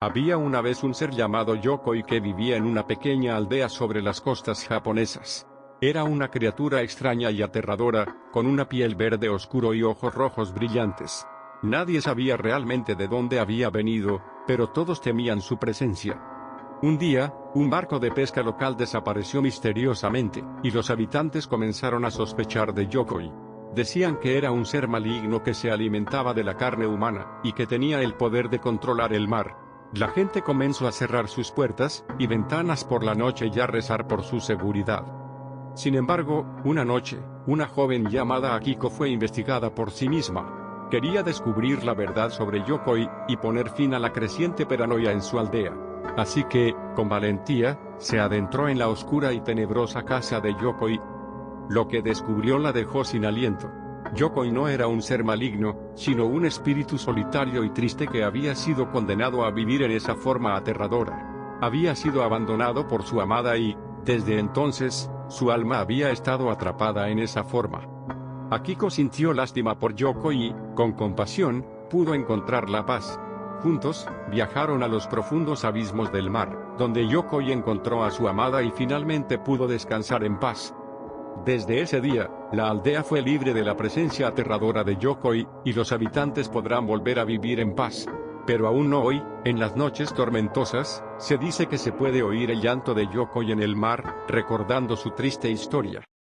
Había una vez un ser llamado Yokoi que vivía en una pequeña aldea sobre las costas japonesas. Era una criatura extraña y aterradora, con una piel verde oscuro y ojos rojos brillantes. Nadie sabía realmente de dónde había venido, pero todos temían su presencia. Un día, un barco de pesca local desapareció misteriosamente, y los habitantes comenzaron a sospechar de Yokoi. Decían que era un ser maligno que se alimentaba de la carne humana, y que tenía el poder de controlar el mar. La gente comenzó a cerrar sus puertas y ventanas por la noche y a rezar por su seguridad. Sin embargo, una noche, una joven llamada Akiko fue investigada por sí misma. Quería descubrir la verdad sobre Yokoi y poner fin a la creciente paranoia en su aldea. Así que, con valentía, se adentró en la oscura y tenebrosa casa de Yokoi. Lo que descubrió la dejó sin aliento. Yokoi no era un ser maligno, sino un espíritu solitario y triste que había sido condenado a vivir en esa forma aterradora. Había sido abandonado por su amada y, desde entonces, su alma había estado atrapada en esa forma. Akiko sintió lástima por Yokoi y, con compasión, pudo encontrar la paz. Juntos, viajaron a los profundos abismos del mar, donde Yokoi encontró a su amada y finalmente pudo descansar en paz. Desde ese día, la aldea fue libre de la presencia aterradora de Yokoi, y los habitantes podrán volver a vivir en paz. Pero aún no hoy, en las noches tormentosas, se dice que se puede oír el llanto de Yokoi en el mar, recordando su triste historia.